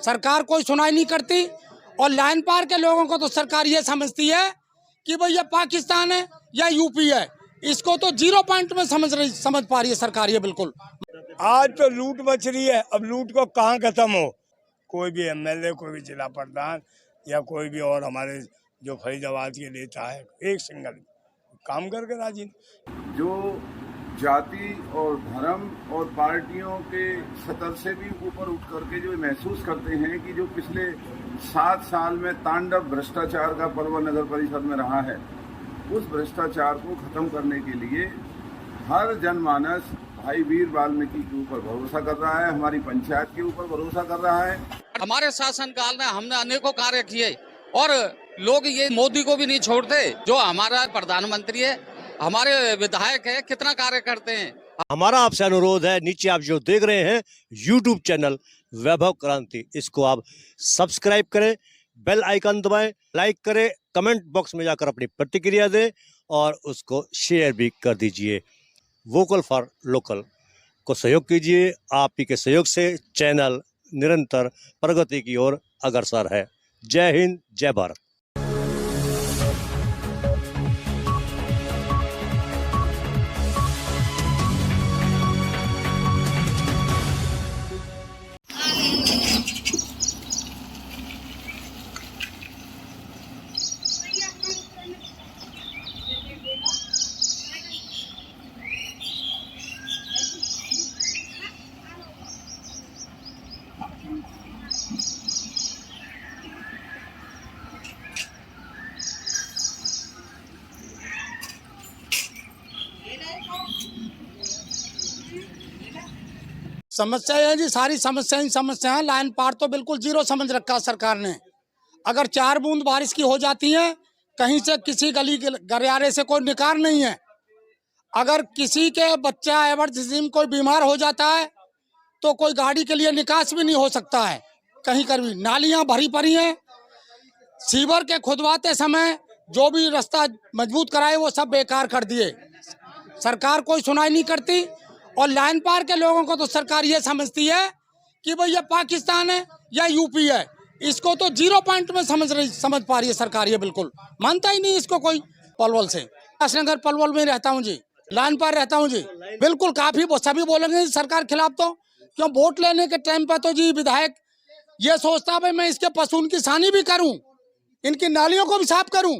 सरकार कोई सुनाई नहीं करती। और लाइन पार के लोगों को तो सरकार ये समझती है कि भाई ये पाकिस्तान है या यूपी है। इसको तो 0 पॉइंट में समझ पा रही है सरकार ये बिल्कुल। आज तो लूट मच रही है, अब लूट को कहाँ खत्म हो। कोई भी एमएलए, कोई भी जिला प्रधान या कोई भी और हमारे जो फरीदाबाद के नेता है, एक सिंगल काम करके राजी नहीं। जो जाति और धर्म और पार्टियों के सतर से भी ऊपर उठ करके जो महसूस करते हैं कि जो पिछले 7 साल में तांडव भ्रष्टाचार का पर्व नगर परिषद में रहा है, उस भ्रष्टाचार को खत्म करने के लिए हर जनमानस भाई वीर वाल्मीकि के ऊपर भरोसा कर रहा है, हमारी पंचायत के ऊपर भरोसा कर रहा है। हमारे शासनकाल में हमने अनेकों कार्य किए और लोग ये मोदी को भी नहीं छोड़ते। जो हमारा प्रधानमंत्री है, हमारे विधायक है, कितना कार्य करते हैं। हमारा आपसे अनुरोध है, नीचे आप जो देख रहे हैं यूट्यूब चैनल वैभव क्रांति, इसको आप सब्सक्राइब करें, बेल आइकन दबाएं, लाइक करें, कमेंट बॉक्स में जाकर अपनी प्रतिक्रिया दें और उसको शेयर भी कर दीजिए। वोकल फॉर लोकल को सहयोग कीजिए। आप ही के सहयोग से चैनल निरंतर प्रगति की ओर अग्रसर है। जय हिंद, जय भारत। समस्या है जी, सारी समस्याएं लाइन पार तो बिल्कुल 0 समझ रखा सरकार ने। अगर 4 बूंद बारिश की हो जाती है, कहीं से किसी गली गलियारे से कोई निकार नहीं है। अगर किसी के बच्चा इमरजेंसी में कोई बीमार हो जाता है तो कोई गाड़ी के लिए निकास भी नहीं हो सकता है। कहीं कर भी नालियां भरी पड़ी हैं। सीवर के खुदवाते समय जो भी रास्ता मजबूत कराए वो सब बेकार कर दिए। सरकार कोई सुनाई नहीं करती। और लाइन पार के लोगों को तो सरकार ये समझती है कि भाई ये पाकिस्तान है या यूपी है। इसको तो 0 पॉइंट में समझ पा रही है सरकार ये बिल्कुल। मानता ही नहीं इसको कोई। पलवल से नगर पलवल में रहता हूँ जी, लाइन पार रहता हूँ जी। बिल्कुल काफी सभी बोलेंगे सरकार खिलाफ। तो क्यों वोट लेने के टाइम पर तो जी विधायक ये सोचता भाई मैं इसके पशुओं की सानी भी करूं, इनकी नालियों को भी साफ करूं,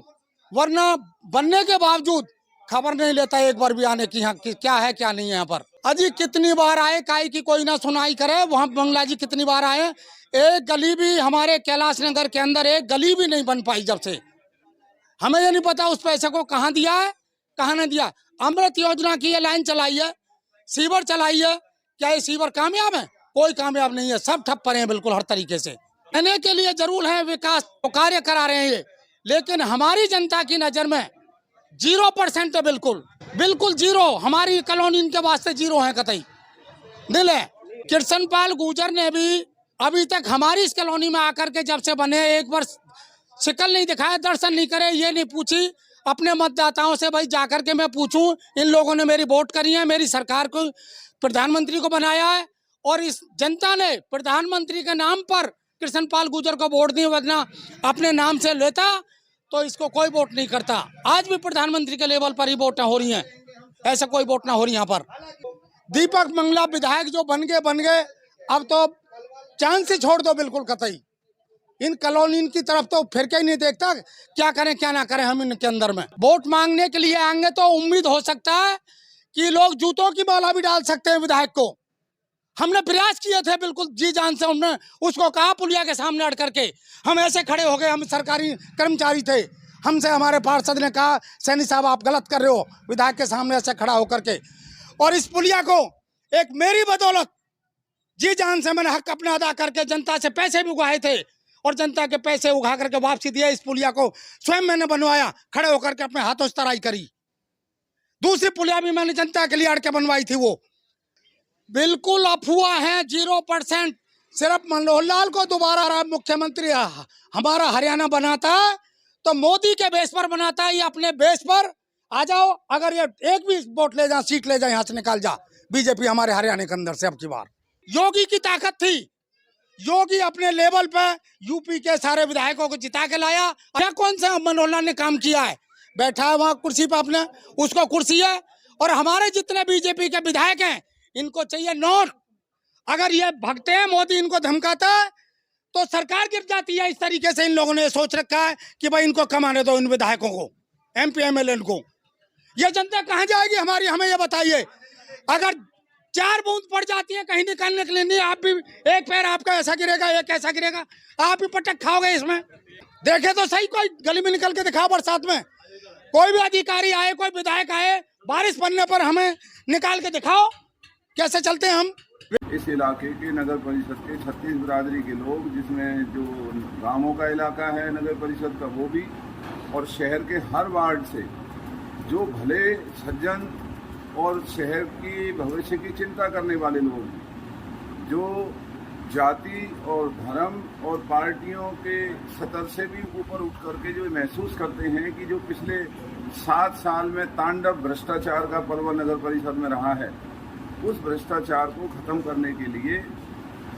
वरना बनने के बावजूद खबर नहीं लेता एक बार भी आने की यहाँ क्या है क्या नहीं है। यहाँ पर अजी कितनी बार आए, काई की कोई ना सुनाई करे। वहाँ बंगला जी कितनी बार आए, एक गली भी हमारे कैलाश नगर के अंदर एक गली भी नहीं बन पाई। जब से हमें ये नहीं पता उस पैसे को कहाँ दिया है कहाँ नहीं दिया। अमृत योजना की ये लाइन चलाई है, सीवर चलाई है, क्या ये सीवर कामयाब है? कोई कामयाब नहीं है, सब ठप पड़े हैं बिल्कुल हर तरीके से। कहने के लिए जरूर है विकास तो कार्य करा रहे हैं ये, लेकिन हमारी जनता की नजर में 0% है। बिल्कुल 0। हमारी कॉलोनी इनके वास्ते 0 है, कतई दिल है। कृष्णपाल गुर्जर ने भी अभी तक हमारी इस कॉलोनी में आकर के जब से बने एक बार शिकल नहीं दिखाया, दर्शन नहीं करे, ये नहीं पूछी अपने मतदाताओं से भाई जाकर के मैं पूछूं इन लोगों ने मेरी वोट करी है, मेरी सरकार को प्रधानमंत्री को बनाया है और इस जनता ने प्रधानमंत्री के नाम पर कृष्णपाल गुर्जर को वोट दी, वरना अपने नाम से लेता तो इसको कोई वोट नहीं करता। आज भी प्रधानमंत्री के लेवल पर ही वोटें हो रही हैं, ऐसा कोई वोट ना हो रही यहाँ पर। दीपक मंगला विधायक जो बन गए, अब तो चांद से छोड़ दो बिल्कुल कतई। इन कॉलोनी की तरफ तो फिर के ही नहीं देखता क्या करें क्या ना करें। हम इनके अंदर में वोट मांगने के लिए आएंगे तो उम्मीद हो सकता है कि लोग जूतों की माला भी डाल सकते हैं विधायक को। हमने प्रयास किए थे बिल्कुल जी जान से, हमने उसको कहा पुलिया के सामने अड़ करके, हम ऐसे खड़े हो गए, हम सरकारी कर्मचारी थे, हमसे हमारे पार्षद ने कहा सैनी साहब आप गलत कर रहे हो, विधायक के सामने ऐसे खड़ा होकर के। और इस पुलिया को एक मेरी बदौलत जी जान से मैंने हक अपने अदा करके जनता से पैसे भी उगाए थे और जनता के पैसे उगा करके वापसी दिया। इस पुलिया को स्वयं मैंने बनवाया, खड़े होकर के अपने हाथों से तराई करी। दूसरी पुलिया भी मैंने जनता के लिए अड़ के बनवाई थी। वो बिल्कुल अफवाह है, 0%। सिर्फ मनोहर लाल को दोबारा मुख्यमंत्री हमारा हरियाणा बनाता है तो मोदी के बेस पर बनाता है, ये अपने बेस पर आ जाओ। अगर ये एक भी वोट ले जाए, सीट ले जाए, यहाँ से निकाल जा बीजेपी हमारे हरियाणा के अंदर से। अब की बार योगी की ताकत थी, योगी अपने लेवल पे यूपी के सारे विधायकों को जिता के लाया। क्या कौन सा मनोहर लाल ने काम किया है? बैठा है वहां कुर्सी पे अपने, उसको कुर्सी है। और हमारे जितने बीजेपी के विधायक हैं, इनको चाहिए नोट। अगर ये भगते हैं, मोदी इनको धमकाता है तो सरकार गिर जाती है। इस तरीके से इन लोगों ने सोच रखा है कि भाई इनको कमाने दो, इन विधायकों को, MP MLA को। ये जनता कहाँ जाएगी हमारी, हमें ये बताइए। अगर 4 बूंद पड़ जाती है कहीं निकालने के लिए, नहीं आप भी एक पैर आपका ऐसा गिरेगा, एक ऐसा गिरेगा, आप भी पटक खाओगे इसमें। देखे तो सही, कोई गली में निकल के दिखाओ बरसात में, कोई भी अधिकारी आए, कोई विधायक आए, बारिश पड़ने पर हमें निकाल के दिखाओ कैसे चलते हैं हम। इस इलाके के नगर परिषद के 36 बिरादरी के लोग, जिसमें जो गांवों का इलाका है नगर परिषद का वो भी, और शहर के हर वार्ड से जो भले सज्जन और शहर की भविष्य की चिंता करने वाले लोग हैं, जो जाति और धर्म और पार्टियों के सतर से भी ऊपर उठ करके जो महसूस करते हैं कि जो पिछले 7 साल में तांडव भ्रष्टाचार का पर्व नगर परिषद में रहा है, उस भ्रष्टाचार को खत्म करने के लिए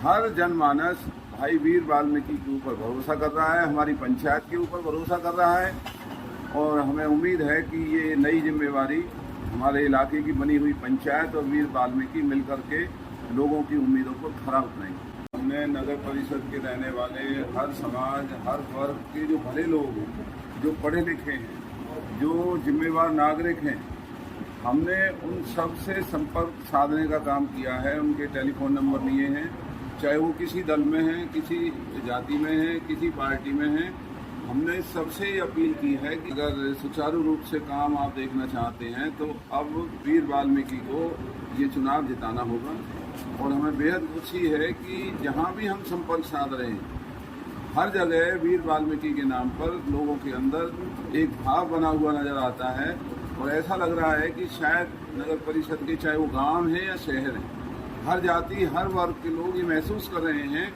हर जनमानस भाई वीर वाल्मीकि के ऊपर भरोसा कर रहा है, हमारी पंचायत के ऊपर भरोसा कर रहा है। और हमें उम्मीद है कि ये नई जिम्मेवारी हमारे इलाके की बनी हुई पंचायत और वीर वाल्मीकि मिलकर के लोगों की उम्मीदों पर खरा उतरेंगे। हमने नगर परिषद के रहने वाले हर समाज, हर वर्ग के जो भले लोग हैं, जो पढ़े लिखे हैं, जो जिम्मेवार नागरिक हैं, हमने उन सब से संपर्क साधने का काम किया है। उनके टेलीफोन नंबर लिए हैं, चाहे वो किसी दल में हैं, किसी जाति में हैं, किसी पार्टी में हैं। हमने सबसे अपील की है कि अगर सुचारू रूप से काम आप देखना चाहते हैं तो अब वीर वाल्मीकि को ये चुनाव जिताना होगा। और हमें बेहद खुशी है कि जहाँ भी हम संपर्क साध रहे हैं, हर जगह वीर वाल्मीकि के नाम पर लोगों के अंदर एक भाव बना हुआ नजर आता है। और ऐसा लग रहा है कि शायद नगर परिषद के, चाहे वो गांव है या शहर है, हर जाति हर वर्ग के लोग ये महसूस कर रहे हैं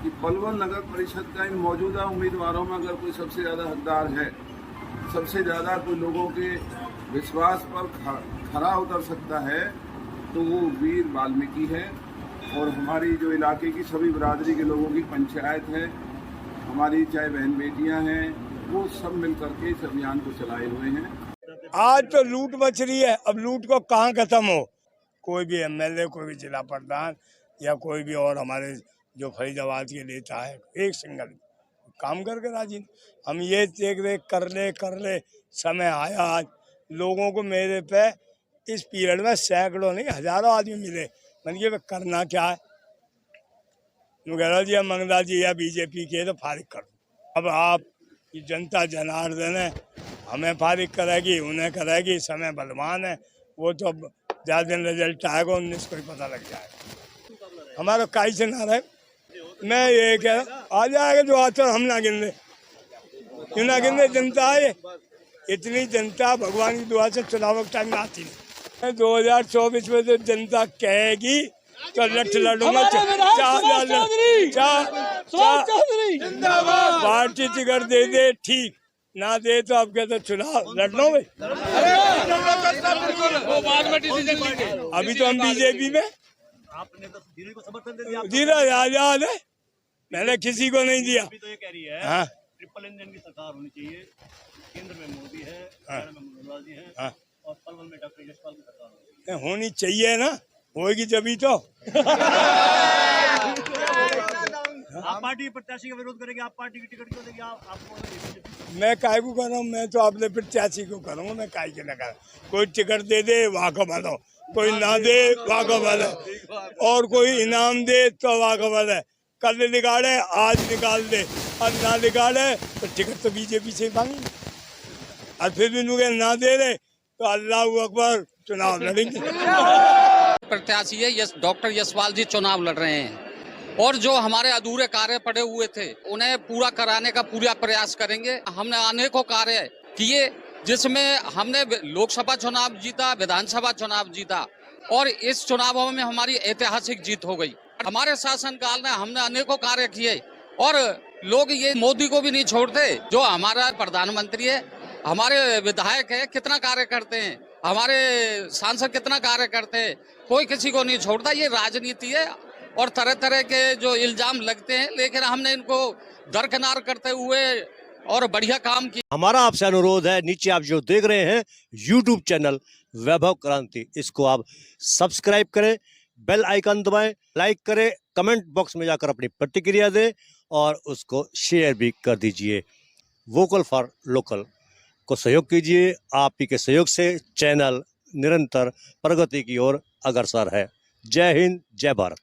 कि पलवल नगर परिषद का इन मौजूदा उम्मीदवारों में अगर कोई सबसे ज़्यादा हकदार है, सबसे ज़्यादा कोई लोगों के विश्वास पर खरा उतर सकता है, तो वो वीर वाल्मीकि है। और हमारी जो इलाके की सभी बिरादरी के लोगों की पंचायत है, हमारी चाहे बहन बेटियां हैं, वो सब मिल करके इस अभियान को चलाए हुए हैं। आज तो लूट मच रही है, अब लूट को कहाँ खत्म हो। कोई भी MLA, कोई भी जिला प्रधान या कोई भी और हमारे जो फरीदाबाद के नेता है, एक सिंगल काम करके राजी नहीं। हम ये देख रहे कर ले समय आया आज लोगों को मेरे पे इस पीरियड में सैकड़ों नहीं हजारों आदमी मिले। मैंने कहा करना क्या है, मुगेरा जी या मंगला जी या बीजेपी के तो फारिग कर दो। अब आप ये जनता जनार्दन है, हमें फारिग करेगी, उन्हें करेगी, समय बलवान है। वो तो अब ज़्यादा दिन रिजल्ट आएगा 19 को ही पता लग जाएगा। हमारा काई से ना रहे, मैं ये कह रहा आ जाएगा जो आता हम ना गिन क्यों ना गिन जनता है। इतनी जनता भगवान की दुआ से चुनाव टाइम में आती है। 2024 में तो जनता कहेगी तो लठ लड़ूंगा, पार्टी टिकट दे ठीक, ना दे तो अब कहते चुनाव लड़ लो भाई। अभी तो हम बीजेपी में, आपने तो धीरे को समर्थन दे दिया, धीरे याद है, मैंने किसी को नहीं दिया। अभी तो ये कह रही है हाँ, ट्रिपल इंजन की सरकार होनी चाहिए, केंद्र में मोदी है, हाँ, हरियाणा में मनोहर लाल जी है, हाँ, और पलवल में डॉक्टर यशपाल की सरकार होनी चाहिए ना, होगी जभी तो। आप पार्टी प्रत्याशी का विरोध करेंगे, आप पार्टी की टिकट क्यों देंगे? आपको मैं काय को कर रहा हूँ, मैं तो अपने प्रत्याशी को करूँगा, मैं काय के न कर। कोई टिकट दे दे वाह को भलो, कोई ना दे वाह को भलो, और कोई इनाम दे तो वाह को भलो। कल निकाले आज निकाल दे, और ना निकाले तो टिकट तो बीजेपी से मांगी, और फिर भी मुझे ना दे रहे तो अल्लाह अकबर चुनाव लड़ेंगे। प्रत्याशी है डॉक्टर यशपाल जी चुनाव लड़ रहे हैं, और जो हमारे अधूरे कार्य पड़े हुए थे उन्हें पूरा कराने का पूरा प्रयास करेंगे। हमने अनेकों कार्य किए, जिसमें हमने लोकसभा चुनाव जीता, विधानसभा चुनाव जीता, और इस चुनावों में हमारी ऐतिहासिक जीत हो गई। हमारे शासनकाल में हमने अनेकों कार्य किए, और लोग ये मोदी को भी नहीं छोड़ते। जो हमारा प्रधानमंत्री है, हमारे विधायक है, कितना कार्य करते हैं, हमारे सांसद कितना कार्य करते हैं, कोई किसी को नहीं छोड़ता। ये राजनीति है, और तरह तरह के जो इल्जाम लगते हैं, लेकिन हमने इनको दरकिनार करते हुए और बढ़िया काम किया। हमारा आपसे अनुरोध है, नीचे आप जो देख रहे हैं यूट्यूब चैनल वैभव क्रांति, इसको आप सब्सक्राइब करें, बेल आइकन दबाएं, लाइक करें, कमेंट बॉक्स में जाकर अपनी प्रतिक्रिया दें और उसको शेयर भी कर दीजिए। वोकल फॉर लोकल को सहयोग कीजिए। आप ही के सहयोग से चैनल निरंतर प्रगति की ओर अग्रसर है। जय हिंद, जय भारत।